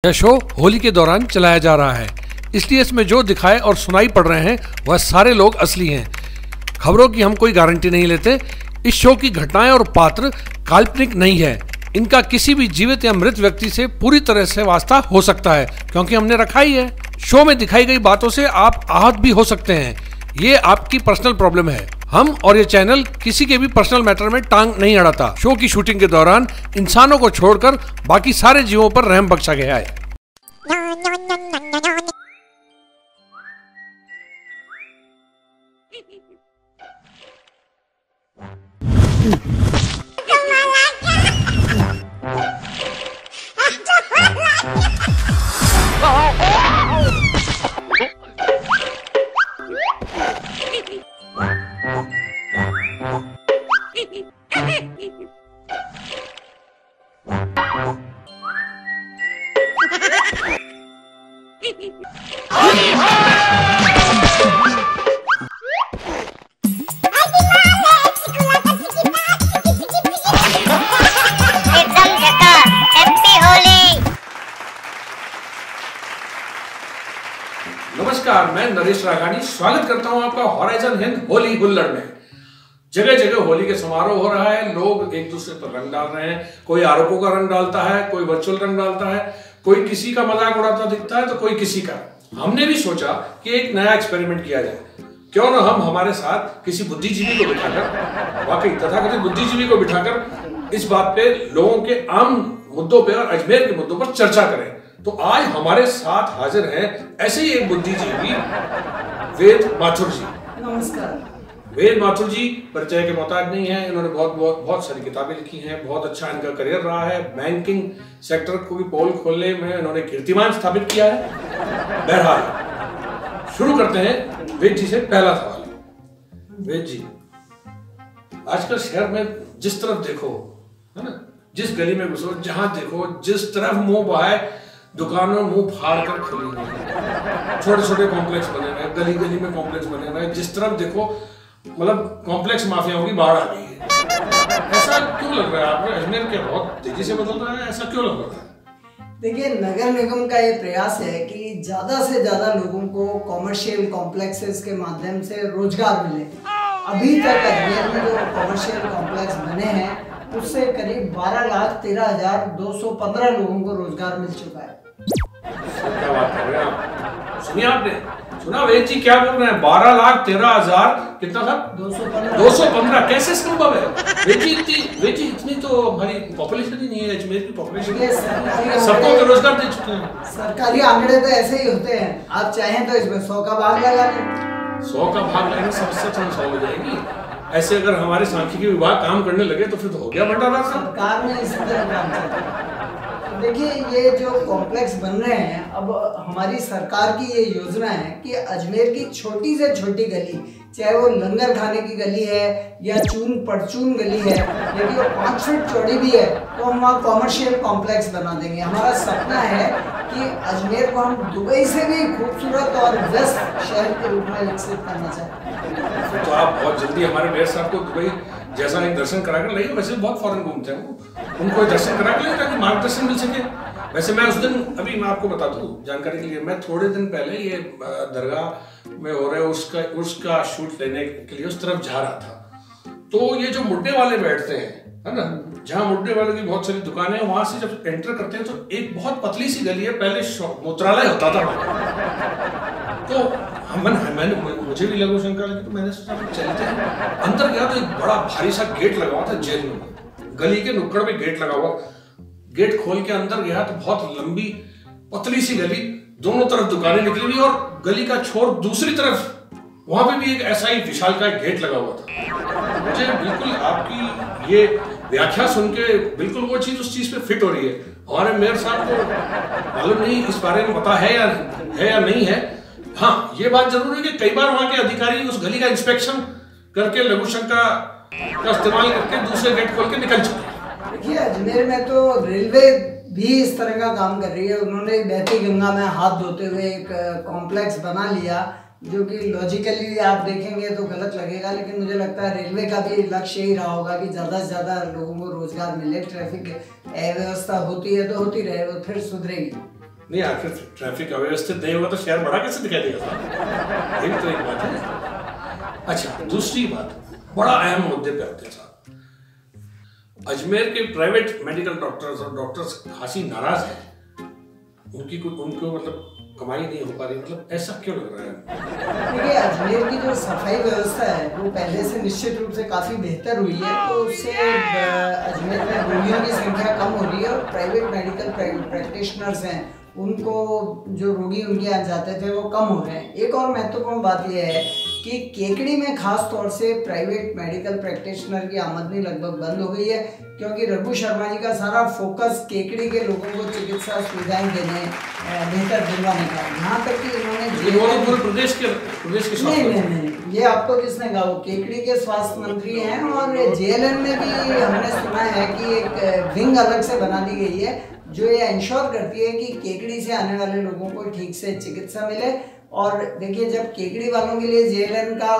यह शो होली के दौरान चलाया जा रहा है, इसलिए इसमें जो दिखाए और सुनाई पड़ रहे हैं वह सारे लोग असली हैं। खबरों की हम कोई गारंटी नहीं लेते। इस शो की घटनाएं और पात्र काल्पनिक नहीं है। इनका किसी भी जीवित या मृत व्यक्ति से पूरी तरह से वास्ता हो सकता है, क्योंकि हमने रखा ही है। शो में दिखाई गई बातों से आप आहत भी हो सकते हैं। ये आपकी पर्सनल प्रॉब्लम है। हम और ये चैनल किसी के भी पर्सनल मैटर में टांग नहीं अड़ाता। शो की शूटिंग के दौरान इंसानों को छोड़कर बाकी सारे जीवों पर रहम बख्शा गया है। नमस्कार, मैं नरेश राघानी स्वागत करता हूं आपका हॉराइजन हिंद होली हुल्लड़ में। जगह जगह होली के समारोह हो रहा है। लोग एक दूसरे पर रंग डाल रहे हैं। कोई आरोपों का रंग डालता है, कोई वर्चुअल रंग डालता है, कोई किसी का मजाक उड़ाता दिखता है तो कोई किसी का। हमने भी सोचा कि एक नया एक्सपेरिमेंट किया जाए। क्यों ना हम हमारे साथ किसी बुद्धिजीवी को बिठाकर, वाकई तथाकथित बुद्धिजीवी को बिठाकर इस बात पे लोगों के आम मुद्दों पे और अजमेर के मुद्दों पर चर्चा करें। तो आज हमारे साथ हाजिर हैं ऐसे ही एक बुद्धिजीवी वेद माथुर जी। नमस्कार। वेद माथुर जी परिचय के मोहताज नहीं है। इन्होंने बहुत सारी किताबें लिखी हैं। बहुत अच्छा इनका करियर रहा है। बैंकिंग सेक्टर को भी पोल खोलने में इन्होंने कीर्तिमान स्थापित किया है। बहरहाल शुरू करते हैं वेद जी से। पहला सवाल, वेद जी, आजकल शहर में जिस तरफ देखो, है ना, जिस गली में घुसो, जहां देखो, जिस तरफ मुंह बहाए दुकानों मुंह फाड़ कर खुली हुई है। छोटे छोटे कॉम्प्लेक्स बने हुए हैं, गली गली में कॉम्प्लेक्स बने हुए हैं। जिस तरफ देखो मतलब कॉम्प्लेक्स माफियाओं की बाढ़ आ गई है। ऐसा क्यों लग रहा है आपको? अजमेर के बहुत तेजी से बदल रहा है, ऐसा क्यों लग रहा है? देखिए, नगर निगम का ये प्रयास है कि ज्यादा से ज्यादा लोगों को कॉमर्शियल कॉम्प्लेक्सेस के माध्यम से रोजगार मिले। अभी तक अजमेर में जो कॉमर्शियल कॉम्प्लेक्स बने हैं उससे करीब 12,13,215 लोगों को रोजगार मिल चुका है। क्या बात कर रहे हैं आप? सुनिए, आपने सुना वेद जी क्या बोल रहे हैं? 12,13,000 कितना था? 215 कैसे संभव है? वेद जी इतनी तो हमारी पॉपुलेशन ही नहीं है। अजमेर की पॉपुलेशन सबको तो रोजगार दे चुके हैं। सरकारी आंकड़े तो ऐसे ही होते हैं। आप चाहें तो इसमें 100 का भाग लगा लें। 100 का भाग लेने सबसे समस्या हो जाएगी। ऐसे अगर हमारे सांख्यिकी विभाग काम करने लगे तो फिर तो हो गया बंटारा। सरकार में इसी तरह काम चलता है। देखिए, ये जो कॉम्प्लेक्स बन रहे हैं, अब हमारी सरकार की ये योजना है कि अजमेर की छोटी से छोटी गली, चाहे वो लंगर खाने की गली है या चून परचून गली है, यदि वो 5 फीट चौड़ी भी है तो हम वहाँ कॉमर्शियल कॉम्प्लेक्स बना देंगे। हमारा सपना है कि अजमेर को हम दुबई से भी खूबसूरत और व्यस्त शहर के रूप में विकसित करना चाहते हैं। तो आप बहुत जल्दी हमारे मेयर साहब को दुबई जैसा एक दर्शन करा कर लाइए। वैसे बहुत फॉरेन घूमते हैं वो, उनको दर्शन करा कर लाइए ताकि मार्गदर्शन मिल सके। वैसे मैं उस दिन, अभी मैं आपको बता दूं जानकारी के लिए, मैं थोड़े दिन पहले ये दरगाह में हो रहे उसका शूट लेने के लिए उस तरफ जा रहा था। तो ये जो मुड्डे वाले बैठते हैं, है ना, जहाँ मुड्डे वाले की बहुत सारी दुकानें हैं, वहां से जब एंटर करते हैं तो एक बहुत पतली सी गली है। पहले मूत्रालय होता था। तो मुझे भी लगा शंका लगी, तो मैंने सोचा चलते हैं। अंदर गया तो एक बड़ा भारी सा गेट लगा हुआ था जेल में। गली के नुक्कड़ में गेट लगा हुआ। गेट खोल के अंदर गया तो बहुत लंबी पतली सी गली, दोनों तरफ दुकानें निकली हुई और गली का छोर दूसरी तरफ, वहां पे भी एक ऐसा ही विशाल का गेट लगा हुआ था। मुझे बिल्कुल आपकी ये व्याख्या सुन के बिल्कुल वो चीज उस चीज पे फिट हो रही है। हमारे मेयर साहब को मालूम नहीं इस बारे में पता है या नहीं है। हाँ, ये बात जरूर है कि कई बार वहां के अधिकारी उस गली का इंस्पेक्शन करके लघु शंका का इस्तेमाल करके दूसरे गेट खोल के निकल चुके हैं। देखिए, अजमेर में तो रेलवे भी इस तरह का काम कर रही है। उन्होंने बहती गंगा में हाथ धोते हुए एक कॉम्प्लेक्स बना लिया जो कि लॉजिकली आप देखेंगे तो गलत लगेगा, लेकिन मुझे लगता है रेलवे का भी लक्ष्य यही रहा होगा कि ज़्यादा से ज़्यादा लोगों को रोजगार मिले। ट्रैफिक अव्यवस्था होती है तो होती रहे, वो फिर सुधरेगी। नहीं आखिर ट्रैफिक अव्यवस्थित नहीं होगा तो शहर बड़ा कैसे दिखाई देगा साहब? ये भी तो एक बात है। अच्छा, दूसरी बात, बड़ा अहम मुद्दे पे आते हैं साहब। अजमेर के प्राइवेट मेडिकल डॉक्टर्स और डॉक्टर्स खासी नाराज हैं। उनको मतलब कमाई नहीं हो पा रही, मतलब ऐसा क्यों लग रहा है? देखिए, अजमेर की जो सफाई व्यवस्था है वो पहले से निश्चित रूप से काफ़ी बेहतर हुई है, तो उससे अजमेर में रोगियों की संख्या कम हो रही है और प्राइवेट मेडिकल प्रैक्टिशनर्स हैं उनको जो रोगी उनके यहाँ जाते थे वो कम हो रहे हैं। एक और महत्वपूर्ण बात यह है कि केकड़ी में खास तौर से प्राइवेट मेडिकल प्रैक्टिशनर की आमदनी लगभग बंद हो गई है, क्योंकि रघु शर्मा जी का सारा फोकस केकड़ी के लोगों को चिकित्सा सुविधाएं देने, बेहतर दिलवाने का। यहाँ तक कि उन्होंने पूरे प्रदेश के नहीं, ये आपको किसने कहा? वो केकड़ी के स्वास्थ्य मंत्री हैं। और जेएलएन में भी हमने सुना है कि एक विंग अलग से बना दी गई है जो ये इंश्योर करती है कि केकड़ी से आने वाले लोगों को ठीक से चिकित्सा मिले। और देखिए, जब केकड़ी वालों के लिए जेएलएन का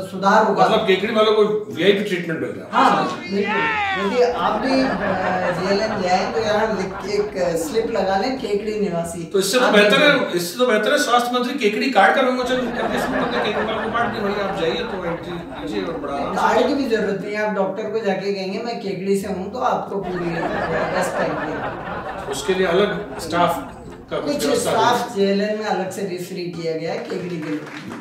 सुधार होगा, मतलब केकड़ी वालों को वीआईपी ट्रीटमेंट मिल रहा है। हाँ बिल्कुल। देखिए, आप भी जेएलएन जाएं तो यहाँ लिख के एक स्लिप लगा लें केकड़ी निवासी। तो इससे तो बेहतर है स्वास्थ्य मंत्री केकड़ी कार्ड का विमोचन करके केकड़ी वालों को बांट दिया, आप जाइए तो एंट्री कीजिए और बड़ा कार्ड की भी जरूरत नहीं है। आप डॉक्टर को जाके कहेंगे मैं केकड़ी से हूँ तो आपको पूरी रेस्पेक्ट देगा। उसके लिए अलग स्टाफ का कुछ स्टाफ जेएलएन में अलग से रिफ्री किया गया है केकड़ी के लोगों।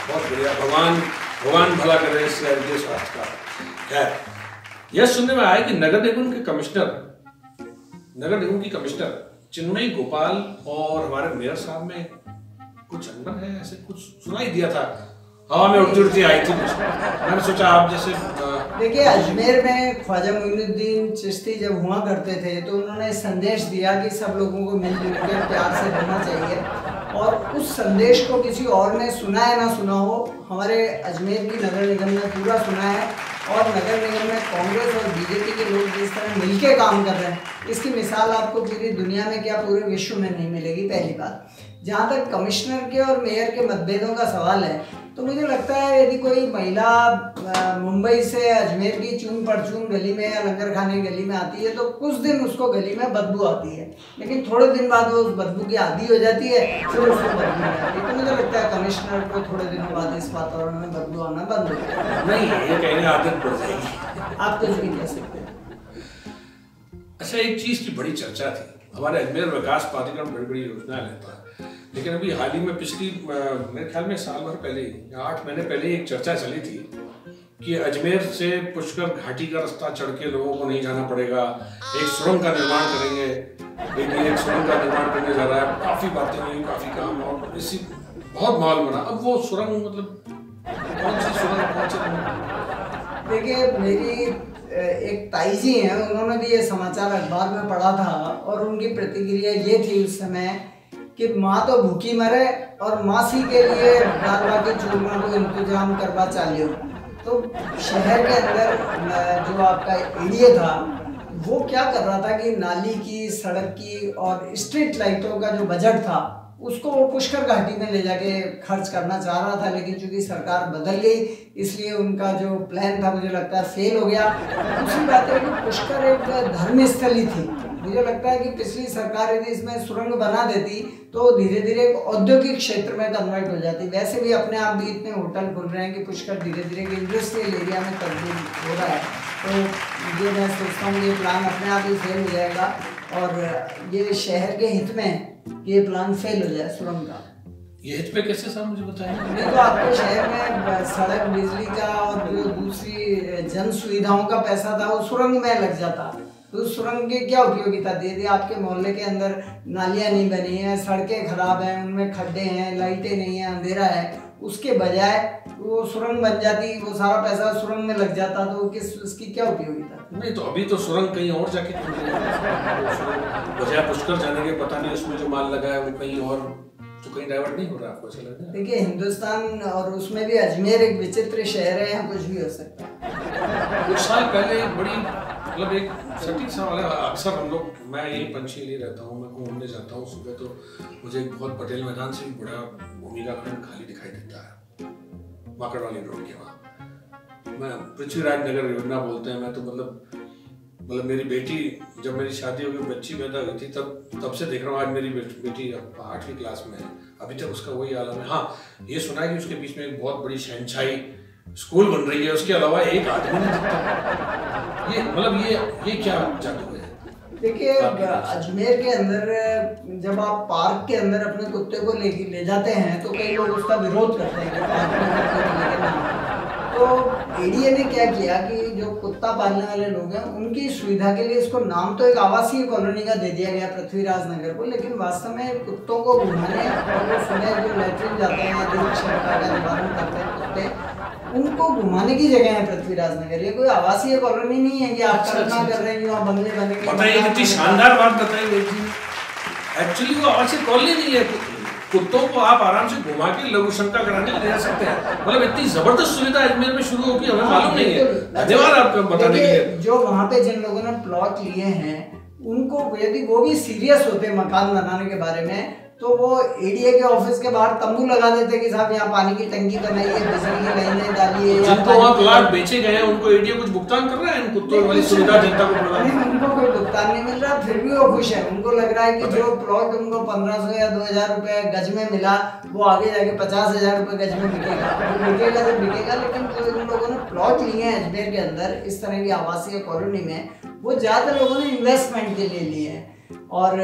बहुत बढ़िया, भगवान भला करे इस शहर के स्वास्थ्य का। खैर, यह सुनने में आया कि नगर निगम की कमिश्नर चिन्मयी गोपाल और हमारे मेयर साहब में कुछ अनबन है, ऐसे कुछ सुनाई दिया था, हवा में उड़ती आई थी। मैंने सोचा आप जैसे देखिए, अजमेर में ख्वाजा मोइनुद्दीन चिश्ती जब हुआ करते थे तो उन्होंने संदेश दिया कि सब लोगों को मिलजुल कर प्यार से रहना चाहिए, और उस संदेश को किसी और ने सुना है ना सुना हो, हमारे अजमेर की नगर निगम ने पूरा सुना है। और नगर निगम में कांग्रेस और बीजेपी के लोग जिस तरह मिलके काम कर रहे हैं, इसकी मिसाल आपको पूरी दुनिया में क्या पूरे विश्व में नहीं मिलेगी। पहली बात, जहाँ तक कमिश्नर के और मेयर के मतभेदों का सवाल है, तो मुझे लगता है यदि कोई महिला मुंबई से अजमेर की चून परचून गली में या लंगर खाने गली में आती है तो कुछ दिन उसको गली में बदबू आती है, लेकिन थोड़े दिन बाद वो उस बदबू की आदी हो जाती है, फिर उसको बदबू नहीं आती। तो मुझे लगता है कमिश्नर को थोड़े दिनों बाद इस वातावरण में बदबू आना बंद हो जाएगा। नहीं, ये कहने आदत पड़ जाएगी। आप कुछ भी कह सकते हैं। अच्छा, एक चीज की बड़ी चर्चा थी, हमारे अजमेर विकास प्राधिकरण बड़ी बड़ी योजना लेता है, लेकिन अभी हाल ही में पिछली मेरे ख्याल में साल भर पहले या 8 महीने पहले एक चर्चा चली थी कि अजमेर से पुष्कर घाटी का रास्ता चढ़ के लोगों को नहीं जाना पड़ेगा, एक सुरंग का निर्माण करेंगे, एक सुरंग का निर्माण करने जा रहा है। काफी बातें हुई, काफी काम, और इसी बहुत माहौल बना। अब वो सुरंग मतलब कौन सी सुरंग, कौन सी? देखिए, मेरी एक ताई जी हैं, उन्होंने भी ये समाचार अखबार में पढ़ा था और उनकी प्रतिक्रिया ये थी उस समय कि माँ तो भूखी मरे और मासी के लिए दाल बाटी चूरमा को इंतजाम करवा चालियो। तो शहर के अंदर जो आपका एरिया था वो क्या कर रहा था कि नाली की, सड़क की और स्ट्रीट लाइटों का जो बजट था उसको वो पुष्कर घाटी में ले जाके खर्च करना चाह रहा था, लेकिन चूंकि सरकार बदल गई इसलिए उनका जो प्लान था मुझे लगता है फेल हो गया। दूसरी बात है कि पुष्कर एक धर्म स्थली थी। मुझे लगता है कि पिछली सरकार यदि इसमें सुरंग बना देती तो धीरे धीरे एक औद्योगिक क्षेत्र में कन्वर्ट हो जाती। वैसे भी अपने आप भी इतने होटल खुल रहे हैं कि पुष्कर धीरे धीरे इंडस्ट्रियल एरिया में तब्दील हो रहा है। तो ये मैं सोचता हूँ ये प्लान अपने आप ही फेल हो जाएगा और ये शहर के हित में ये प्लान फेल हो जाए सुरंग का। ये हित पे कैसे साहब मुझे बताएं? नहीं तो आपके शहर में सड़क, बिजली का और जो दूसरी जन सुविधाओं का पैसा था वो सुरंग में लग जाता, तो उस सुरंग की क्या उपयोगिता दे दी? आपके मोहल्ले के अंदर नालियाँ नहीं बनी हैं, सड़कें खराब हैं, उनमें खड्डे हैं, लाइटें नहीं हैं, अंधेरा है, उसके बजाय वो सुरंग बन जाती, वो सारा पैसा सुरंग में लग जाता, तो उसकी क्या उपयोगिता? नहीं तो अभी तो सुरंग कहीं और जाके बजाय पुष्कर जाने के, पता नहीं उसमें जो माल लगा है वो कहीं और, तो कहीं डाइवर्ट नहीं हो रहा आपको ऐसा लग रहा है? देखिए, हिंदुस्तान और उसमें भी अजमेर एक विचित्र शहर है, यहाँ कुछ भी हो सकता है। कुछ साल पहले एक बड़ी मतलब एक सटीक सवाल है, अक्सर हम लोग, मैं यही पंचशीली रहता हूँ, मैं घूमने जाता हूँ सुबह, तो मुझे एक बहुत पटेल मैदान से भी बड़ा भूमि का खंड खाली दिखाई देता है माकड़ वाली रोड के वहाँ। मैं पृथ्वीराज नगर योजना बोलते हैं, मैं तो मतलब मतलब मेरी बेटी, जब मेरी शादी हो गई, बच्ची पैदा हुई थी, तब से देख रहा हूँ आज मेरी बेटी 8वीं क्लास में है, अभी तक उसका वही आलम है। हाँ, ये सुना है कि उसके बीच में एक बहुत बड़ी शहंशाही स्कूल बन रही है, उसके अलावा एक आदमी नहीं दिखता। ये मतलब ये क्या जादू है? देखिए, अजमेर के अंदर जब आप पार्क के अंदर अपने कुत्ते को ले जाते हैं तो कई लोग उसका विरोध करते हैं कि पार्क में कुत्ते को लेकर ना आए। तो एडीए ने क्या किया कि जो कुत्ता पालने वाले लोग हैं उनकी सुविधा के लिए इसको नाम तो एक आवासीय कॉलोनी का दे दिया गया पृथ्वीराज नगर को, लेकिन वास्तव में कुत्तों को घुमाने और वो सुबह जो लैट्रिन जाते हैं, जो क्षमता का निवारण करते हैं कुत्ते, उनको घुमाने की जगह है पृथ्वीराज नगर। ये कोई आवासीय कॉलोनी नहीं है कि आप कल्पना कर रहे हैं वहाँ बंगले बनेंगे। बताइए, कितनी शानदार बात बताई। एक्चुअली वो आवासीय कॉलोनी नहीं है, कुत्तों को आप आराम से घुमा के लघु शंका कराने ले जा सकते हैं। मतलब इतनी जबरदस्त सुविधा अजमेर में शुरू होगी, हमें मालूम नहीं है। धन्यवाद आपको बताने के लिए। जो वहाँ पे जिन लोगों ने प्लॉट लिए हैं उनको, यदि वो भी सीरियस होते मकान बनाने के बारे में, तो वो एडीए के ऑफिस के बाहर तंबू लगा देते कि साहब यहाँ पानी की टंकी बनाइए, बिजली की लाइनें डालिए। जिनको वहाँ प्लॉट बेचे गए हैं उनको एडीए कुछ भुगतान कर रहा है इन कुत्तों वाली सुविधा जनता को प्रदान? नहीं, उनको कोई भुगतान नहीं मिल रहा, फिर भी वो खुश है। उनको लग रहा है कि जो प्लॉट उनको 1500 या 2000 रुपए गज में मिला, वो आगे जाके 50,000 रुपए गज में बिकेगा। वो बिकेगा तो बिकेगा, लेकिन जो इन लोगों ने प्लॉट लिए हैं अजमेर के अंदर इस तरह की आवासीय कॉलोनी में, वो ज्यादातर लोगों ने इन्वेस्टमेंट के लिए लिए हैं। और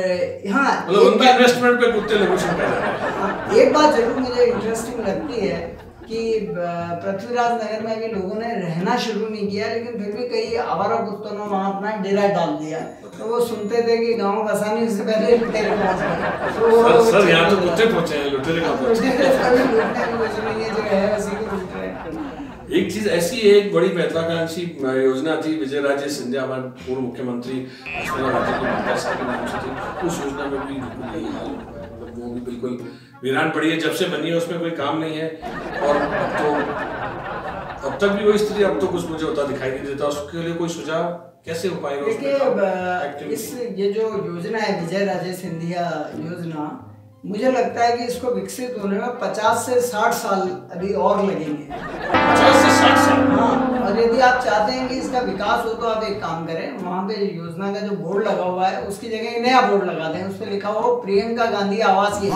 यहाँ मतलब उनके इन्वेस्टमेंट पे कुत्ते लोगों से कर रहे हैं। एक बात जरूर मुझे इंटरेस्टिंग लगती है कि पृथ्वीराज नगर में भी लोगों ने रहना शुरू नहीं किया, लेकिन फिर भी कई आवारा कुत्तों ने वहाँ अपना डेरा डाल दिया। तो वो सुनते थे कि गांव बसाने से पहले लुटेरे पहुंच गए। सर यहाँ तो कुत्ते पहुंचे हैं, लुटेरे कहाँ पहुंचे? लुटने की कुछ नहीं है, जो है उसी को लूट रहे हैं। एक चीज ऐसी, एक बड़ी महत्वाकांक्षी योजना थी विजय राजे सिंधिया, हमारे पूर्व मुख्यमंत्री अश्विनी राजे के माता के नाम से थी। उस योजना में भी बिल्कुल यही हाल है, मतलब वो भी बिल्कुल वीरान पड़ी है। जब से बनी है उसमें कोई काम नहीं है, और अब तक भी वो स्थिति, अब तो कुछ मुझे होता दिखाई नहीं देता। उसके लिए कोई सुझाव कैसे हो पाएगा? देखिए, ये जो योजना है विजय राजे सिंधिया योजना, मुझे लगता है कि इसको विकसित होने में 50 से 60 साल अभी और लगेंगे। 50 से 60 साल? हाँ, और यदि आप चाहते हैं कि इसका विकास हो तो आप एक काम करें, वहाँ पे योजना का जो बोर्ड लगा हुआ है उसकी जगह एक नया बोर्ड लगा दें, उस पर लिखा हो प्रियंका गांधी आवासीय,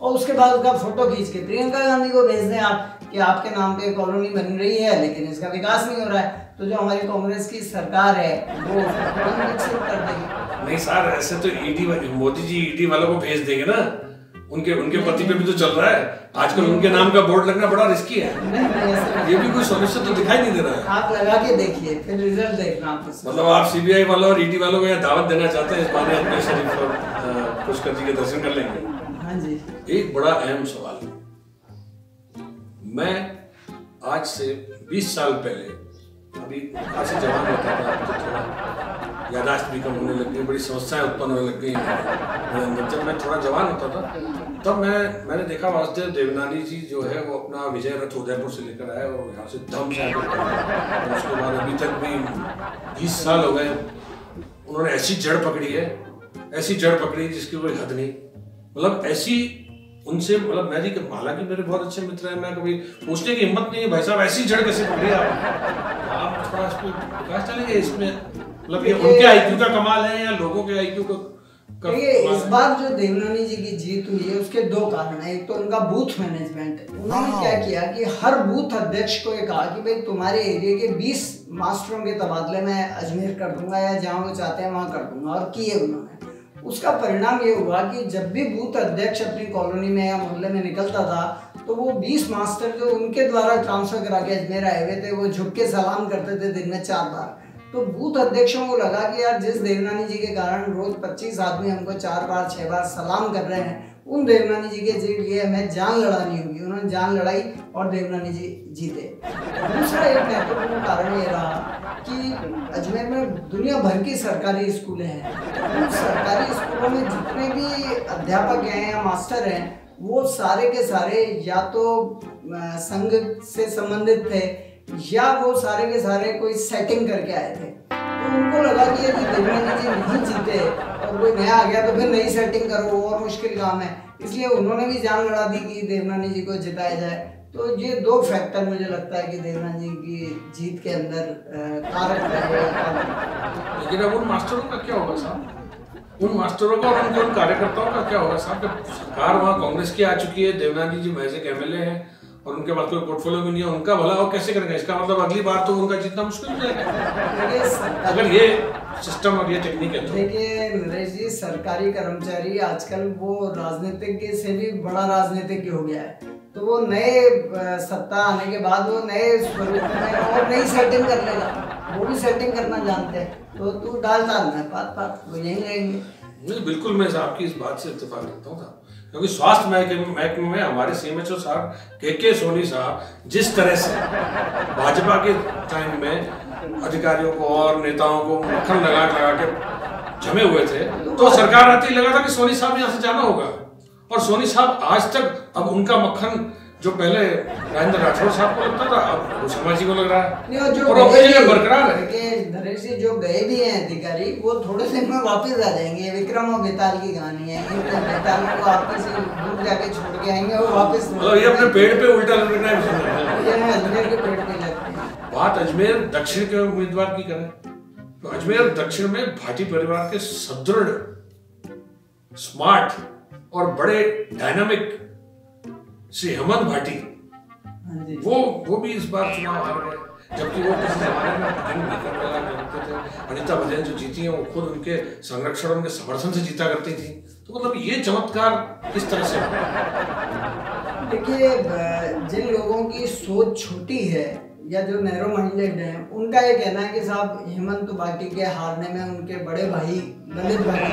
और उसके बाद उसका फोटो खींच के प्रियंका गांधी को भेज दें आप कि आपके नाम पे कॉलोनी बन रही है लेकिन इसका विकास नहीं हो रहा है। तो जो हमारी कांग्रेस की सरकार है वो विकसित कर देगी। नहीं सर, ऐसे तो ईडी, मोदी जी ईडी वालों को भेज देंगे ना, उनके पति पे भी तो चल रहा है आजकल। उनके नाम का बोर्ड लगना बड़ा रिस्की है। नहीं, ये भी कोई सॉल्यूशन तो दिखाई नहीं दे रहा है। आप लगा के देखिए, फिर रिजल्ट देखना आप। मतलब आप सीबीआई वालों और ईडी वालों को यहाँ दावत देना चाहते हैं, इस बहाने अपने शरीफ और पुष्कर जी के दर्शन कर लेंगे? हाँ जी। एक बड़ा अहम सवाल, मैं आज से 20 साल पहले, अभी काफी जवान होता था, तो थोड़ा यादाश्त भी कम होने लग गई, बड़ी समस्याएं उत्पन्न होने लग गई मेरे अंदर। जब मैं थोड़ा जवान होता था तब मैंने देखा वासुदेव देवनानी जी जो है वो अपना विजय रथ उदयपुर से लेकर आए और यहाँ से धम से आगे, उसके बाद अभी तक भी 20 साल हो गए, उन्होंने ऐसी जड़ पकड़ी है, ऐसी जड़ पकड़ी जिसकी कोई हद नहीं। मतलब ऐसी उनसे, मतलब मैं जी, हालांकि मेरे बहुत अच्छे मित्र हैं, मैं कभी पूछने की हिम्मत नहीं है भाई साहब ऐसी जड़ कैसे पकड़ी आप थोड़ा इस पे विकास चलेंगे इसमें? मतलब ये उनके आईक्यू का कमाल है या लोगों के आईक्यू का? इस बार जो देवनानी जी की जीत हुई है उसके दो कारण है। एक तो उनका बूथ मैनेजमेंट, उन्होंने क्या किया कि हर बूथ अध्यक्ष को ये कहा कि भाई तुम्हारे एरिया के 20 मास्टरों के तबादले मैं अजमेर कर दूंगा या जहाँ वो चाहते हैं वहाँ कर दूंगा, और किए उन्होंने। उसका परिणाम ये हुआ कि जब भी बूथ अध्यक्ष अपनी कॉलोनी में या मोहल्ले में निकलता था तो वो 20 मास्टर जो उनके द्वारा ट्रांसफर करा के अजमेर आए हुए थे वो झुक के सलाम करते थे दिन में 4 बार। तो बूथ अध्यक्षों को लगा कि यार जिस देवनानी जी के कारण रोज 25 आदमी हमको 4 बार 6 बार सलाम कर रहे हैं, उन देवनानी जी के लिए हमें जान लड़ानी होगी। उन्होंने जान लड़ाई और देवनानी जी जीते। दूसरा एक महत्वपूर्ण कारण ये रहा कि अजमेर में दुनिया भर की सरकारी स्कूलें हैं। उन सरकारी स्कूलों में जितने भी अध्यापक हैं या मास्टर हैं वो सारे के सारे या तो संघ से संबंधित थे या वो सारे के सारे कोई सेटिंग करके आए थे। तो उनको लगा कि यदि देवनानी जी नहीं जीते और कोई नया आ गया तो फिर नई सेटिंग करो, और मुश्किल काम है। इसलिए उन्होंने भी जान लड़ा दी कि देवनानी जी को जिताया जाए। तो ये दो फैक्टर मुझे लगता है कि देवनाथ जी की जीत के अंदर कारक रहे। लेकिन अब उन मास्टरों का क्या होगा साहब, उन मास्टरों का और उनके उन कार्यकर्ताओं का क्या होगा साहब? सरकार वहाँ कांग्रेस की आ चुकी है, देवनाथ जी महज एक एमएलए हैं और उनके पास कोई पोर्टफोलियो भी नहीं है, उनका भला और कैसे करेंगे? इसका मतलब अगली बार तो उनका जीतना मुश्किल हो जाएगा अगर ये सिस्टम और ये टेक्निक है तो। देखिए नरेश जी, सरकारी कर्मचारी आजकल वो राजनीतिज्ञ से भी बड़ा राजनीतिज्ञ हो गया है, तो वो नए सत्ता आने के बाद वो नए स्वरूप में और नई सेटिंग कर लेगा, वो भी सेटिंग करना जानते हैं। तो तू डाल मैं बात वो यहीं रहेंगे। नहीं, बिल्कुल मैं आपकी इस बात से इत्तेफाक रखता हूँ साहब, क्योंकि स्वास्थ्य महकमे में हमारे सीएमएचओ साहब के सोनी साहब जिस तरह से भाजपा के टाइम में अधिकारियों को और नेताओं को मक्खन लगा के जमे हुए थे, तो सरकार आती ही लगा था कि सोनी साहब यहाँ से जाना होगा, और सोनी साहब आज तक अब उनका मक्खन जो पहले राजेंद्र राठौर साहब को लगता था अब शर्मा जी को लग रहा है, और अपनी जगह बरकरार है। नरेश जी जो गए भी हैं अधिकारी, वो थोड़े दिन में वापस आ जाएंगे। विक्रम और बेताल की कहानी है, बेताल को आप किसी दूर जाके छोड़ के आएंगे और वापस ये अपने पेड़ पे उल्टा लटकना है, अजमेर के पेड़ पे लगते हैं। बात अजमेर दक्षिण के उम्मीदवार की करें तो अजमेर दक्षिण में भाटी परिवार के सुदृढ़, स्मार्ट और बड़े डायनामिक श्री हेमंत भाटी, वो भी इस बार चुनाव हार गए, जबकि वो किसी जमाने में करते थे। अनीता बघेल जो जीती हैं वो खुद उनके संरक्षण, उनके समर्थन से जीता करती थी। तो मतलब ये चमत्कार किस तरह से? देखिए, जिन लोगों की सोच छोटी है या जो नैरो माइंडेड हैं, उनका ये कहना है कि साहब हेमंत भाटी के हारने में उनके बड़े भाई ललित भाटी,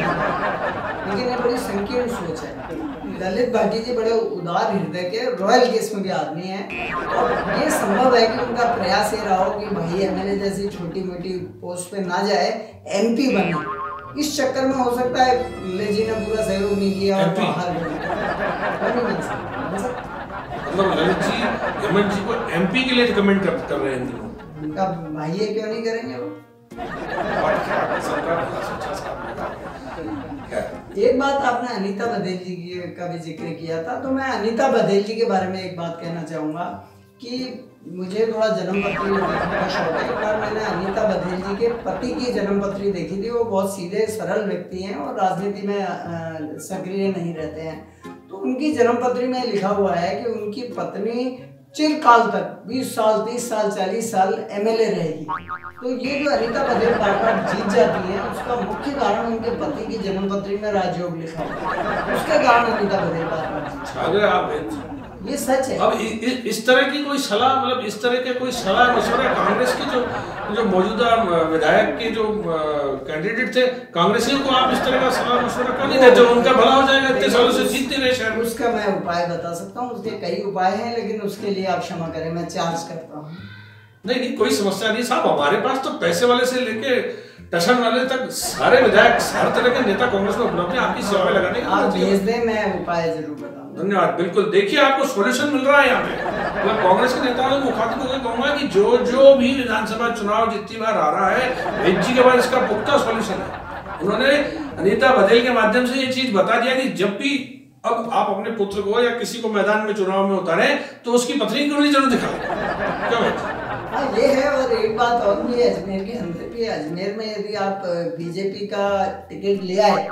लेकिन ये बड़ी संकीर्ण सोच है। ललित भाटी जी बड़े उदार हृदय के रॉयल किस्म के आदमी हैं, और ये संभव है कि उनका प्रयास ये रहा हो कि भाई एमएलए जैसी छोटी मोटी पोस्ट पे ना जाए, एमपी बने। इस चक्कर में हो सकता है ललित जी ने पूरा सहयोग नहीं किया और बाहर मतलब ललित जी हेमंत जी को एमपी के लिए रिकमेंड कर रहे हैं। उनका भाई है, क्यों नहीं करेंगे वो? एक बात आपने अनीता बघेल जी का भी जिक्र किया था, तो मैं अनीता बघेल जी के बारे में एक बात कहना चाहूँगा कि मुझे थोड़ा जन्म पत्री देखने का शौक है। एक बार मैंने अनीता बघेल जी के पति की जन्म पत्री देखी थी। वो बहुत सीधे सरल व्यक्ति हैं और राजनीति में सक्रिय नहीं रहते हैं। तो उनकी जन्म पत्री में लिखा हुआ है कि उनकी पत्नी चिरकाल तक 20 साल 30 साल 40 साल एमएलए रहेगी। तो ये जो अनीता बघेल बार जीत जाती है, उसका मुख्य कारण उनके पति की जन्मपत्री में राजयोग लिखा है, उसके कारण अनीता बघेल बार ये सच है। अब इस तरह की कोई सलाह, मतलब इस तरह के कोई सलाह मशवरा कांग्रेस के जो मौजूदा विधायक के जो कैंडिडेट थे, कांग्रेसियों को आप इस तरह का सलाह मशवरा क्यों नहीं देते? उनका भला हो जाएगा, इतने सालों से जीतते रहे शहर। उसका मैं उपाय बता सकता हूँ, उसके कई उपाय हैं, लेकिन उसके लिए आप क्षमा करें, मैं चार्ज करता हूँ। नहीं, कोई समस्या नहीं साहब, हमारे पास तो पैसे वाले से लेके टशन वाले तक सारे विधायक, हर तरह के नेता कांग्रेस में उपलब्ध हैं, आपकी सेवा में लगाने का। आप भेज दें, मैं उपाय जरूर बताऊंगा। धन्यवाद। बिल्कुल, देखिए आपको सॉल्यूशन मिल रहा है यहाँ पे। मतलब कांग्रेस के नेताओं को मुखातिब होकर कहूंगा कि जो भी विधानसभा चुनाव जितनी बार आ रहा है, वेद जी के बाद इसका पुख्ता सॉल्यूशन है। उन्होंने अनीता बघेल के माध्यम से ये चीज बता दिया कि जब भी अब आप अपने पुत्र को या किसी को मैदान में चुनाव में उतारे तो उसकी पत्नी क्यों नहीं जरूर दिखाओ। क्या बात? हाँ, ये है। और एक बात और भी है अजमेर के अंदर भी, अजमेर में यदि आप बीजेपी का टिकट ले आए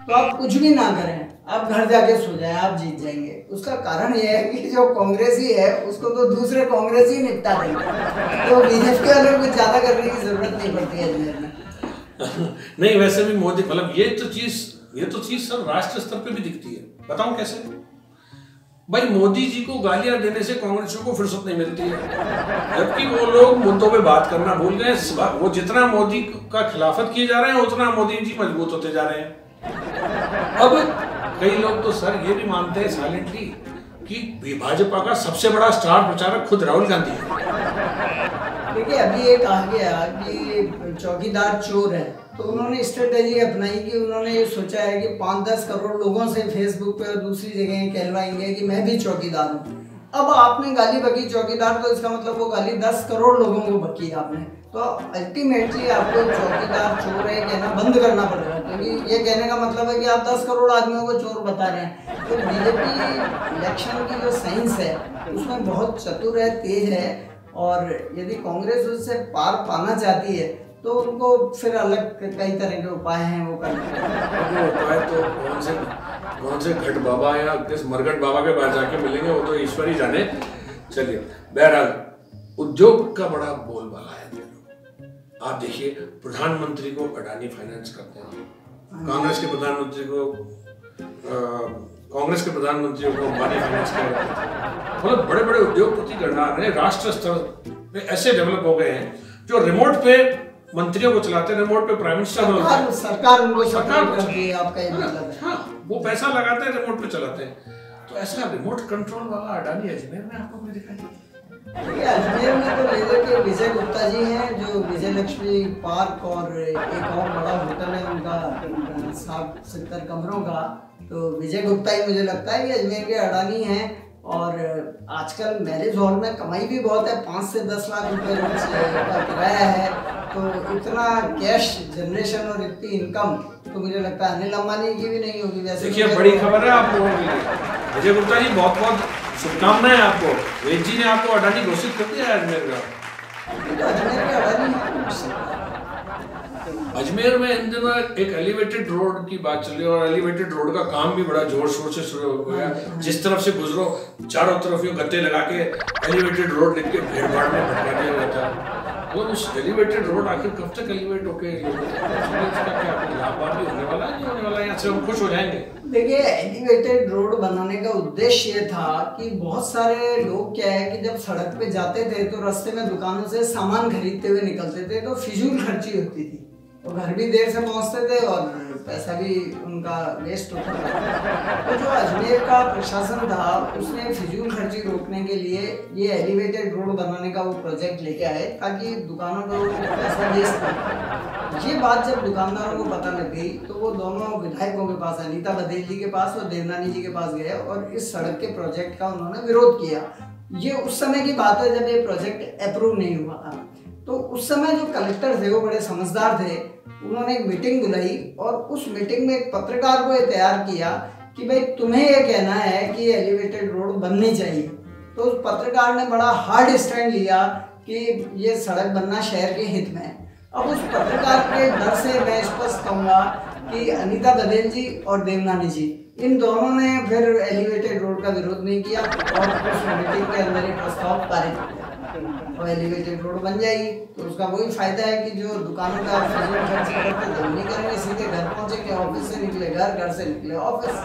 तो आप कुछ भी ना करें, आप घर जाके सो जाएं, आप जीत जाएंगे। उसका कारण ये है कि जो कांग्रेसी है उसको तो दूसरे कांग्रेसी निपटा देंगे, तो बीजेपी वालों को कुछ ज्यादा करने की जरूरत नहीं पड़ती है अजमेर में। नहीं, वैसे भी मोदी, मतलब ये तो चीज सर राष्ट्र स्तर पे भी दिखती है। बताऊं कैसे? भाई मोदी जी को गालियां देने से कांग्रेसियों को फुर्सत नहीं मिलती है, जबकि वो लोग मुद्दों पे बात करना भूल गए। वो जितना मोदी का खिलाफत किए जा रहे हैं, उतना मोदी जी मजबूत होते जा रहे हैं। अब कई लोग तो सर ये भी मानते हैं साइलेंटली कि भाजपा का सबसे बड़ा स्टार प्रचारक खुद राहुल गांधी है। देखिए, अभी ये कहा गया कि चौकीदार चोर है, तो उन्होंने स्ट्रेटेजी अपनाई कि उन्होंने ये सोचा है कि 5-10 करोड़ लोगों से फेसबुक पे और दूसरी जगह कहलवाएंगे कि मैं भी चौकीदार हूँ। अब आपने गाली बकी चौकीदार, तो इसका मतलब वो गाली 10 करोड़ लोगों को बकी आपने। तो अल्टीमेटली आपको चौकीदार चोर है कहना बंद करना पड़ेगा, क्योंकि ये कहने का मतलब है कि आप 10 करोड़ आदमियों को चोर बता रहे हैं। तो बीजेपी इलेक्शन की जो साइंस है उसमें बहुत चतुर है, तेज है, और यदि कांग्रेस उससे पार पाना चाहती है तो उनको फिर अलग कई तरह के उपाय हैं वो करने। उपाय तो कौन से घट बाबा या किस मरघट बाबा के पास जाके मिलेंगे वो तो ईश्वर ही जाने। चलिए, बहरहाल उद्योग का बड़ा बोलबाला है। आप देखिए, प्रधानमंत्री को अडानी फाइनेंस करते हैं, कांग्रेस के प्रधानमंत्री को अंबानी फाइनेंस कर रहे हैं। मतलब बड़े बड़े उद्योगपति गणमान्य हैं, राष्ट्र स्तर पे ऐसे डेवलप हो गए हैं जो रिमोट पे मंत्रियों को चलाते हैं, रिमोट पे प्राइम मिनिस्टर सरकार उनको सपोर्ट करती है। आपका ये मतलब है? हाँ, वो पैसा लगाते हैं, रिमोट पे चलाते हैं। तो ऐसा रिमोट कंट्रोल वाला अडानी अजमेर में आपको कोई दिखाई नहीं? देखिए, अजमेर में तो लेकर के विजय गुप्ता जी हैं, जो विजय लक्ष्मी पार्क और एक और बड़ा होटल है उनका 60-70 कमरों का, तो विजय गुप्ता ही मुझे लगता है कि अजमेर के अडानी हैं। और आजकल मैरिज हॉल में कमाई भी बहुत है, 5 से 10 लाख रुपए का किराया है, तो इतना कैश जनरेशन और इतनी इनकम तो मुझे लगता है अनिल अंबानी की भी नहीं होगी। वैसे देखिए, बड़ी खबर है आप लोगों के लिए। विजय गुप्ता जी, बहुत बहुत शुभकामनाएं आपको। वेद जी ने आपको अडानी घोषित कर दिया है अजमेर का। तो अजमेर के अडानी अजमेर में इन दिनों एक एलिवेटेड रोड की बात चल रही है, और एलिवेटेड रोड का काम भी बड़ा जोर शोर से शुरू हो गया। जिस तरफ से गुजरो चारों तरफ यूं गत्ते लगा के एलिवेटेड रोड लिख के भीड़ भाड़ में भटका दिया जाता है। वो उस एलिवेटेड रोड आखिर कब तक एलिवेट होके इसका क्या लाभ भी होने वाला है, नहीं होने वाला है, यहाँ से हम खुश हो जाएंगे? देखिए, एलिवेटेड रोड बनाने का उद्देश्य ये था कि बहुत सारे लोग क्या है कि जब सड़क पे जाते थे तो रास्ते में दुकानों से सामान खरीदते हुए निकलते थे, तो फिजूल खर्ची होती थी, तो घर भी देर से पहुंचते थे और पैसा भी उनका वेस्ट होता था। तो जो अजमेर का प्रशासन था उसने फिजूल खर्ची रोकने के लिए ये एलिवेटेड रोड बनाने का वो प्रोजेक्ट लेके आए, ताकि दुकानों को पैसा वेस्ट ना। ये बात जब दुकानदारों को पता लग गई तो वो दोनों विधायकों के पास, अनीता बघेल जी के पास और देवनानी जी के पास गए और इस सड़क के प्रोजेक्ट का उन्होंने विरोध किया। ये उस समय की बात है जब ये प्रोजेक्ट अप्रूव नहीं हुआ था। तो उस समय जो कलेक्टर थे वो बड़े समझदार थे, उन्होंने एक मीटिंग बुलाई और उस मीटिंग में एक पत्रकार को ये तैयार किया कि भाई तुम्हें ये कहना है कि एलिवेटेड रोड बननी चाहिए। तो उस पत्रकार ने बड़ा हार्ड स्टैंड लिया कि ये सड़क बनना शहर के हित में है। अब उस पत्रकार के डर से मैं स्पष्ट कहूँगा कि अनीता बघेल जी और देवनानी जी, इन दोनों ने फिर एलिवेटेड रोड का विरोध नहीं किया और उस मीटिंग के अंदर एक प्रस्ताव पारित किया और एलिवेटेड रोड बन जाएगी। तो उसका वही फायदा है कि जो दुकानों का फिजूल खर्ची करते थे नहीं करेंगे, सीधे घर पहुंचेंगे, ऑफिस से निकले घर, घर से निकले ऑफिस।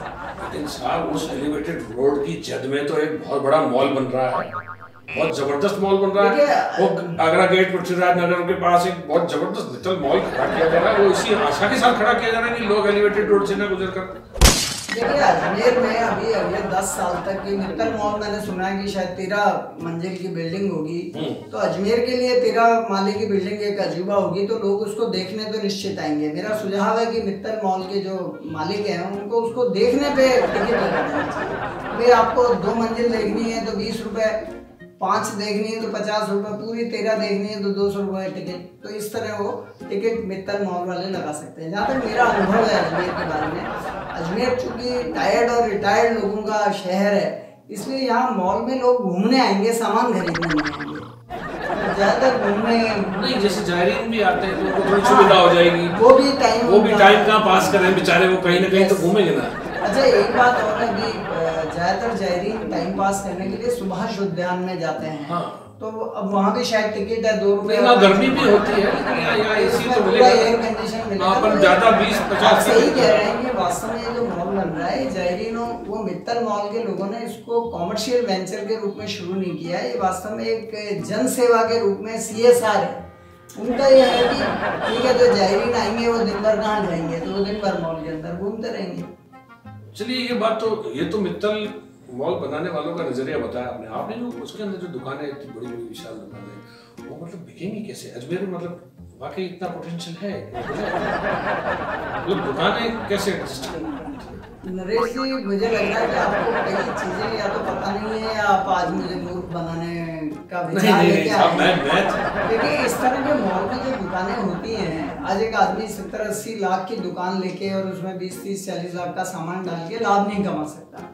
लेकिन साहब, उस एलिवेटेड रोड की जद में तो एक बहुत बड़ा मॉल बन रहा है, बहुत जबरदस्त मॉल बन रहा है। वो आगरा गेट पृथ्वीराज नगर के पास एक बहुत जबरदस्त लिटिल मॉल खड़ा किया जा रहा है। वो इसी आशा के साथ खड़ा किया जा रहा है कि लोग एलिवेटेड रोड से ना गुजर कर। देखिए, अजमेर में अभी अगले 10 साल तक की मित्तल मॉल, मैंने सुना है कि शायद 13 मंजिल की बिल्डिंग होगी। तो अजमेर के लिए 13 माले की बिल्डिंग एक अजूबा होगी, तो लोग उसको देखने तो निश्चित आएंगे। मेरा सुझाव है कि मित्तल मॉल के जो मालिक हैं उनको उसको देखने पे टिकट लगा देना चाहिए। भाई आपको 2 मंजिल देखनी है तो 20 रुपए, 5 देखनी है तो 50 रुपए, पूरी 13 देखनी है तो 200 रुपए टिकट। तो इस तरह वो टिकट मित्तल मॉल वाले लगा सकते हैं। जहाँ तक मेरा अनुभव है अजमेर के बारे में, अजमेर चूंकि टायर्ड और रिटायर्ड लोगों का शहर है, इसलिए यहाँ मॉल में लोग घूमने आएंगे, सामान खरीदने नहीं आएंगे। ज्यादातर घूमने नहीं, जैसे जायरीन भी आते हैं तो उनको थोड़ी सुविधा हो जाएगी। वो भी टाइम कहाँ पास करें बेचारे, वो कहीं ना कहीं तो घूमेंगे ना। अच्छा, एक बात और है कि ज्यादातर जायरीन टाइम पास करने के लिए सुभाष उद्यान में जाते हैं। हाँ। तो अब वहाँ भी शायद टिकट है 2 रुपए। गर्मी भी होती है, लेकिन यहाँ एसी तो मिलेगा, एयर कंडीशन मिलेगा। अपन ज्यादा 20-50 सही कह रहे हैं कि वास्तव में ये जो मॉल बन रहा है जायरीनों, वो मित्तल मॉल के लोगों ने इसको कॉमर्शियल वेंचर के रूप में शुरू नहीं किया है। ये वास्तव में एक जन सेवा के रूप में CSR है। उनका ये है कि ठीक है, जो जायरीन आएंगे वो दिन भर कहाँ जाएंगे, तो वो दिन भर मॉल के अंदर घूमते रहेंगे। चलिए, ये तो मित्तल मॉल बनाने वालों का नजरिया बताया आपने जो उसके अंदर जो दुकानें इतनी बड़ी बड़ी विशाल दुकानें, वो मतलब बिकेंगी कैसे? अजमेर में मतलब वाकई इतना पोटेंशियल है, मतलब दुकानें कैसे एडजस्ट? नरेश जी, मुझे लग रहा है कि आपको कई चीजें या तो पता नहीं है या आप आज मुझे मूर्ख बनाने का विचार लेके आए। मैं देखिए इस तरह के मॉल में जो दुकानें होती हैं, आज एक आदमी 70-80 लाख की दुकान लेके और उसमें 20-30-40 लाख का सामान डाल के लाभ नहीं कमा सकता।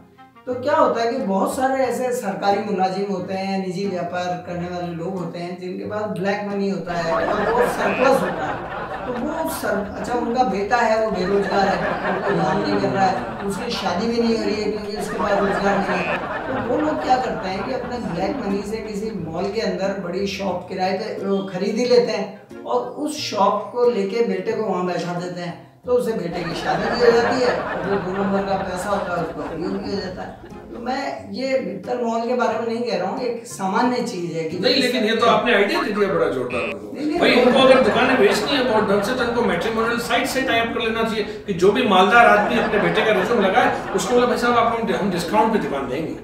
तो क्या होता है कि बहुत सारे ऐसे सरकारी मुलाजिम होते हैं, निजी व्यापार करने वाले लोग होते हैं जिनके पास ब्लैक मनी होता है और वो सरप्लस होता है। तो वो अच्छा उनका बेटा है वो बेरोजगार है, कोई काम नहीं कर रहा है, उसकी शादी भी नहीं हो रही है क्योंकि उसके पास रोजगार नहीं है। तो वो लोग क्या करते हैं कि अपने ब्लैक मनी से किसी मॉल के अंदर बड़ी शॉप किराए पे खरीद ही लेते हैं और उस शॉप को लेके बेटे को वहाँ बैठा देते हैं, तो उसे बेटे की शादी भी हो जाती है और जो 2 नंबर का पैसा होता है उसको प्रयोग भी हो जाता है। तो मैं ये मित्तल मॉल के बारे में नहीं कह रहा हूँ, एक सामान्य चीज है कि नहीं, लेकिन ये तो आपने आइडिया दे दिया बड़ा जोरदार। भाई उनको अगर दुकानें बेचनी है बहुत ढंग से तो उनको मैट्रिमोनियल साइट से टाई अप कर लेना चाहिए कि जो भी मालदार आदमी अपने बेटे का रिज्यूम लगाए उसको बोला भाई साहब आपको हम डिस्काउंट पे दुकान देंगे।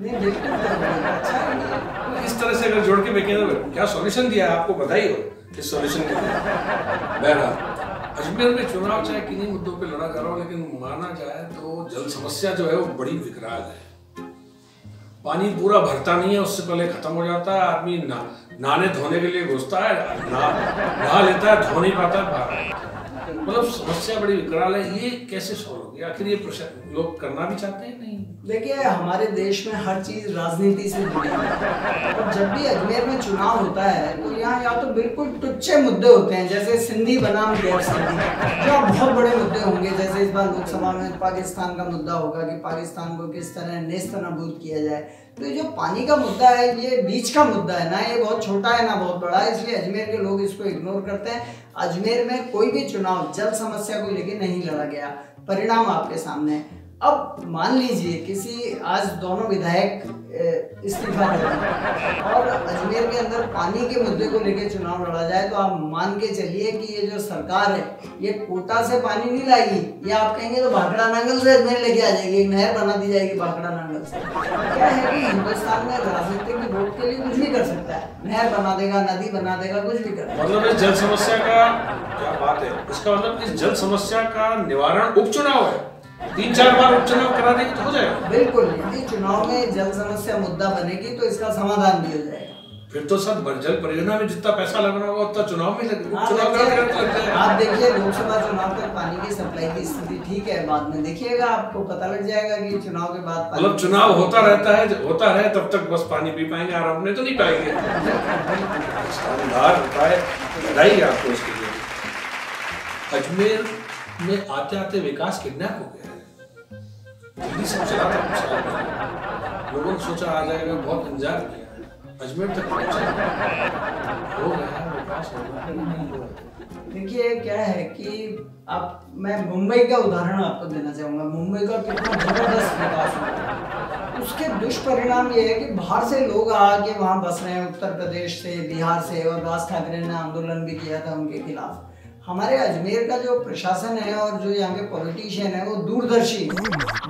नहीं बिल्कुल अच्छा है। इस तरह से अगर जोड़ के बेचें तो क्या सॉल्यूशन दिया है आपको बताइए इस सॉल्यूशन के लिए। बहरहाल अजमेर में चुनाव चाहे किन्हीं मुद्दों पे लड़ा जा रहा हो, लेकिन माना जाए तो जल समस्या जो है वो बड़ी विकराल है। पानी पूरा भरता नहीं है, उससे पहले खत्म हो जाता है। आदमी नहाने धोने के लिए घुसता है, नहा लेता है, धो नहीं पाता। मतलब समस्या बड़ी विकराल है। ये कैसे सॉल्व होगी आखिर? ये लोग करना भी चाहते हैं नहीं? देखिए हमारे देश में हर चीज राजनीति से जुड़ी है और जब भी अजमेर में चुनाव होता है तो यहाँ या तो बिल्कुल तुच्छ मुद्दे होते हैं जैसे सिंधी बनाम गैर सिंधी, जो बहुत बड़े मुद्दे होंगे। जैसे इस बार लोकसभा में पाकिस्तान का मुद्दा होगा कि पाकिस्तान को किस तरह नेस्तनाबूद किया जाए। तो जो पानी का मुद्दा है ये बीच का मुद्दा है ना, ये बहुत छोटा है ना बहुत बड़ा है, इसलिए अजमेर के लोग इसको इग्नोर करते हैं। अजमेर में कोई भी चुनाव जल समस्या को लेकर नहीं लड़ा गया, परिणाम आपके सामने है। अब मान लीजिए किसी आज दोनों विधायक इस्तीफा दे दें और अजमेर के अंदर पानी के मुद्दे को लेकर चुनाव लड़ा जाए तो आप मान के चलिए कि ये जो सरकार है ये कोटा से पानी नहीं लाएगी, ये आप कहेंगे तो भाखड़ा नांगल से अजमेर लेके आ जाएगी, एक नहर बना दी जाएगी भाखड़ा नांगल से। क्या है कि हिंदुस्तान में राजनीतिक वोट के लिए कुछ भी कर सकता है, नहर बना देगा, नदी बना देगा, कुछ भी कर। मतलब इस जल समस्या का क्या बात है, इसका मतलब इस जल समस्या का निवारण उपचुनाव है, 3-4 बार उपचुनाव करा देंगे तो हो जाएगा। बिल्कुल, यदि चुनाव में जल समस्या मुद्दा बनेगी तो इसका समाधान भी हो जाएगा। फिर तो सब जल परियोजना में जितना पैसा लगना होगा उतना चुनाव में लगेगा। आप देखिए लोकसभा चुनाव तक पानी की सप्लाई की स्थिति ठीक है, बाद में देखिएगा आपको पता लग जाएगा कि चुनाव के बाद मतलब चुनाव होता रहता है, होता है तब तक बस पानी पी पाएंगे और अपने तो नहीं पाएंगे। शानदार उपाय, बधाई आपको इसके लिए। अजमेर में आते आते विकास किडनैप हो गया है। दिल्ली से चला था, लोगों ने सोचा आ जाएगा, बहुत इंतजार किया, अजमेर तक पहुंचा, हो गया विकास, नहीं हुआ। देखिए क्या है कि आप मैं मुंबई का उदाहरण आपको देना चाहूँगा। मुंबई का कितना जबरदस्त विकास हुआ, उसके दुष्परिणाम ये है कि बाहर से लोग आके वहाँ बस रहे हैं, उत्तर प्रदेश से, बिहार से, और राज ठाकरे ने आंदोलन भी किया था उनके खिलाफ। हमारे अजमेर का जो प्रशासन है और जो यहाँ के पॉलिटिशियन है वो दूरदर्शी,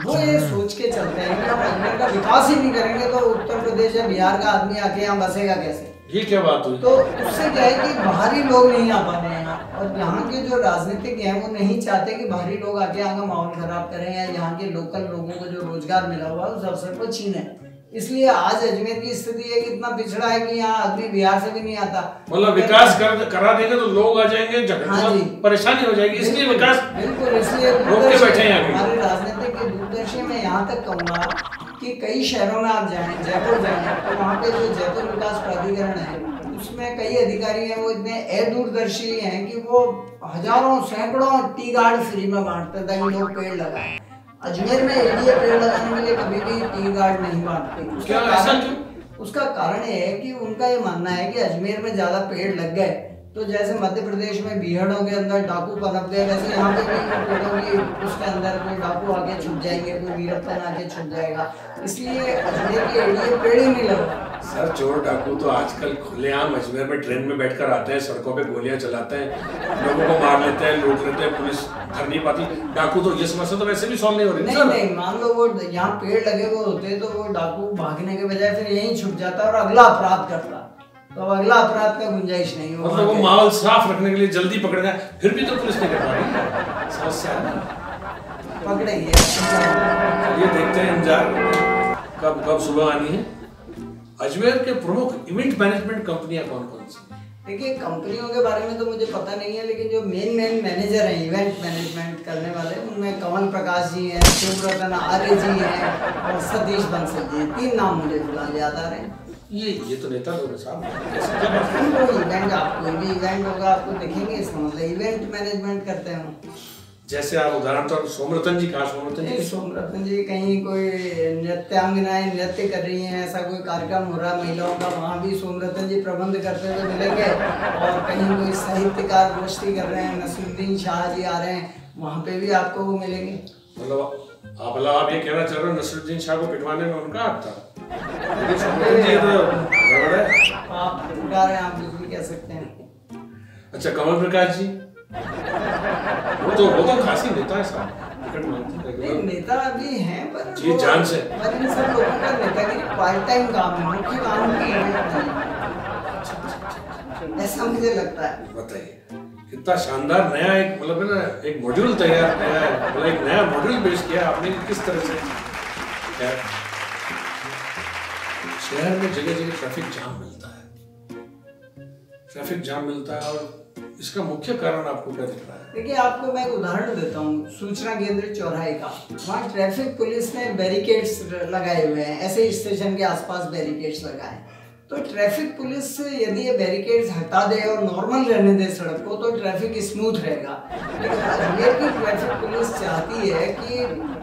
वो ये सोच के चलते हैं कि हम अजमेर का विकास ही नहीं करेंगे तो उत्तर प्रदेश या बिहार का आदमी आके यहाँ बसेगा कैसे। ये क्या बात हुई? तो उससे क्या है कि बाहरी लोग नहीं आ पाते हैं यहाँ, और यहाँ के जो राजनीतिक हैं वो नहीं चाहते कि बाहरी लोग आके यहाँ का माहौल खराब करें या यहाँ के लोकल लोगों को जो रोजगार मिला हुआ है उस अवसर को छीने। इसलिए आज अजमेर की स्थिति है कि इतना पिछड़ा है कि यहाँ आदमी बिहार से भी नहीं आता। मतलब विकास करा देंगे तो लोग आ जाएंगे, परेशानी हो जाएगी, इसलिए विकास बिल्कुल, इसलिए हमारे राजनीतिक के दूरदर्शी में यहाँ तक कहूँगा कि कई शहरों में आप जाएं, जयपुर जाएं तो वहाँ पे जो जयपुर विकास प्राधिकरण है उसमें कई अधिकारी हैं वो इतने अदूरदर्शी हैं कि वो हजारों सैकड़ों टी गार्ड फ्री में बांटते ताकि लोग पेड़ लगाएं। अजमेर में एडीए पेड़ लगाने के लिए कभी भी टी गार्ड नहीं बांटते। उसका कारण ये है कि उनका ये मानना है कि अजमेर में ज्यादा पेड़ लग गए तो जैसे मध्य प्रदेश में बीहड़ों के अंदर डाकू पनप गए, वैसे यहाँ पे भी पेड़ों की उसके अंदर कोई डाकू आके छुप जाएंगे, कोई वीरप्पन आके छुप जाएगा, इसलिए अजमेर के एडीए पेड़ ही नहीं लगा। सर चोर डाकू तो आजकल खुलेआम अजमेर में ट्रेन में बैठकर आते हैं, सड़कों पे गोलियां चलाते हैं, लोगों को मार लेते हैं, लूट लेते हैं, पुलिस धर नहीं पाती। डाकू तो ये समस्या तो वैसे भी सॉल्व नहीं हो रही। नहीं, मान लो वो यहाँ पेड़ लगे हुए होते तो वो डाकू भागने के बजाय फिर यहीं छुप जाता और अगला अपराध करता, तो अगला अपराध का गुंजाइश नहीं होगा। मतलब वो माहौल साफ रखने के लिए जल्दी पकड़ना है, फिर भी तो पुलिस नहीं कर पा रही, समस्या है ना। पकड़ेंगे, ये देखते हैं इंतजार कब सुबह आनी है। अजमेर के प्रमुख इवेंट मैनेजमेंट कंपनियां कौन कौन सी? देखिए, कंपनियों के बारे में तो मुझे पता नहीं है, लेकिन जो मेन मैनेजर हैं इवेंट मैनेजमेंट करने वाले, उनमें कमल प्रकाश जी हैं, शिवरतन आर्य जी हैं और सतीश बंसल जी हैं। 3 नाम मुझे फिलहाल याद आ रहे हैं। ये तो नेता लोग हैं साहब। इवेंट, आप कोई भी इवेंट होगा आपको दिखेंगे, इसका मतलब इवेंट मैनेजमेंट करते हैं। जैसे आप उदाहरण तो सोमरतन जी कहा, सोमरतन जी कहीं कोई नृत्यांगनाएं नृत्य कर रही हैं, ऐसा कोई कार्यक्रम हो रहा है महिलाओं का, वहाँ भी सोमरतन जी प्रबंध करते हुए मिलेंगे। और कहीं कोई साहित्यकार गोष्ठी कर रहे हैं, नसरुद्दीन शाह जी आ रहे हैं, वहाँ पे भी आपको वो मिलेंगे। मतलब आप ये कहना चाह रहे हो नसरुद्दीन शाह को पिटवाने में उनका हाथ था? आप उठा रहे हैं, आप बिल्कुल कह सकते हैं। अच्छा, कमल प्रकाश जी वो तो खासी नेता है साहब। नहीं, नेता भी हैं पर जी जान से, पर इन सब लोगों का नेतागिरी पार्ट टाइम काम है, मुख्य काम नहीं है, ऐसा मुझे लगता है। बताइए, कितना शानदार नया एक मतलब है ना एक मॉड्यूल तैयार किया है, मतलब एक नया मॉड्यूल पेश किया आपने किस तरह से। शहर में जगह जगह ट्रैफिक जाम मिलता है और इसका मुख्य कारण आपको क्या दिख रहा है? देखिए, आपको मैं एक उदाहरण देता हूँ, सूचना केंद्र चौराहे का। वहाँ ट्रैफिक पुलिस ने बैरिकेड्स लगाए हुए हैं, ऐसे स्टेशन के आसपास बैरिकेड्स लगाए। तो ट्रैफिक पुलिस यदि ये बैरिकेड्स हटा दे और नॉर्मल रहने दे सड़क को, तो ट्रैफिक स्मूथ रहेगा। लेकिन अजमेर की ट्रैफिक पुलिस चाहती है कि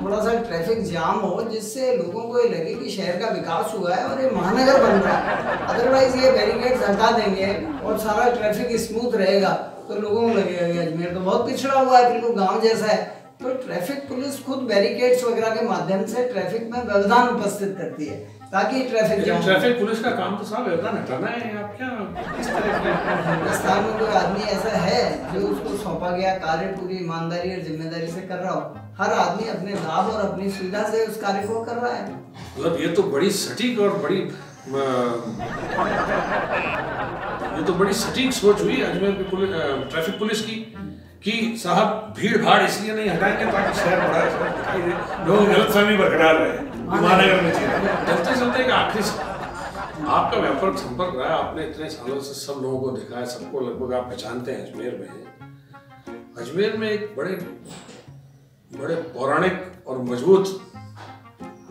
थोड़ा सा ट्रैफिक जाम हो, जिससे लोगों को ये लगे कि शहर का विकास हुआ है और ये महानगर बन रहा है। अदरवाइज ये बैरिकेड्स हटा देंगे और सारा ट्रैफिक स्मूथ रहेगा तो लोगों को लगेगा कि अजमेर तो बहुत पिछड़ा हुआ है, बिल्कुल गाँव जैसा है। तो ट्रैफिक पुलिस खुद बैरिकेड्स वगैरह के माध्यम से ट्रैफिक में व्यवधान उपस्थित करती है ताकि ट्रैफिक पुलिस का काम तो साहब व्यवधान हटाना है। आप क्या किस तरह की हिंदुस्तान में कोई आदमी ऐसा है जो उसको सौंपा गया कार्य पूरी ईमानदारी और जिम्मेदारी से कर रहा हो? हर आदमी अपने लाभ और अपनी सुविधा से उस कार्य को कर रहा है। मतलब ये तो बड़ी सटीक और बड़ी सटीक सोच हुई अजमेर की ट्रैफिक पुलिस की कि साहब भीड़ भाड़ इसलिए नहीं हटाएंगे ताकि शहर बड़ा दिखाई दे, लोग गलतफहमी बरकरार रहे, महानगर में चलते चलते एक आखिरी आपका व्यापक संपर्क रहा है, आपने इतने सालों से सब लोगों को देखा है, सबको लगभग आप पहचानते हैं। अजमेर में एक बड़े पौराणिक और मजबूत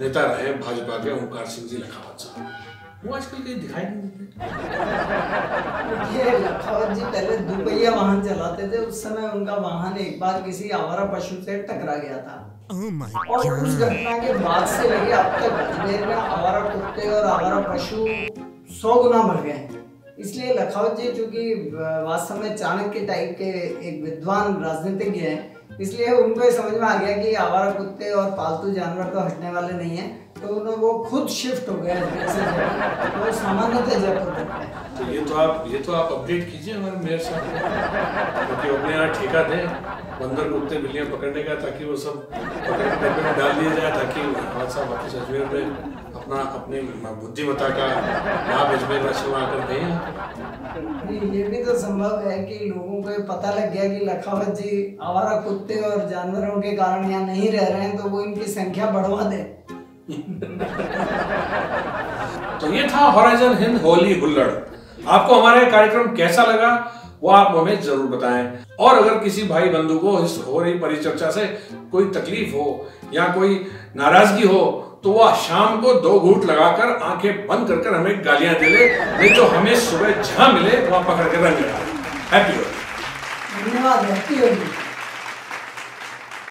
नेता रहे भाजपा के ओंकार सिंह जी लखावत साहब, वो आजकल कहीं दिखाई नहीं देते। ये लखावत जी पहले दुपहिया वाहन चलाते थे, उस समय उनका वाहन एक बार किसी आवारा पशु से टकरा गया था। और उस घटना के बाद से लेके अब तक अजमेर में आवारा कुत्ते और आवारा पशु 100 गुना बढ़ गए। इसलिए लखावत जी चूंकि वास्तव में चाणक्य टाइप के एक विद्वान राजनीतिज्ञ हैं, इसलिए उनको ये समझ में आ गया कि आवारा कुत्ते और पालतू जानवर तो हटने वाले नहीं हैं, तो वो खुद शिफ्ट हो गए तो सामान्यतः जयपुर करते हैं। तो ये तो आप अपडेट कीजिए हमारे मेयर साहब को, क्योंकि अपने यहाँ ठेका दें बंदर कुत्ते बिल्लियाँ पकड़ने का, ताकि वो सब पकड़ के डब्बे में डाल दिए जाए, ताकि हमारे साहब वापस अजमेर में अपनी बुद्धिमत्ता का लाभ अजमेर वासियों आकर दें। ये भी तो संभव है कि लोगों को पता लग गया कि लखावत जी आवारा कुत्ते और जानवरों के कारण यहाँ नहीं रह रहे हैं, तो वो इनकी संख्या बढ़वा दे। तो ये था हॉराइजन हिंद होली हुल्लड़। आपको हमारा कार्यक्रम कैसा लगा वो आप हमें जरूर बताएं, और अगर किसी भाई बंधु को इस हो रही परिचर्चा से कोई तकलीफ हो या कोई नाराजगी हो, तो वह शाम को 2 घूंट लगाकर आंखें बंद कर हमें गालियां दे ले, नहीं तो हमें सुबह जहां मिले वहां पकड़ के रंग लगा। हैप्पी होली। धन्यवाद। हैप्पी होली।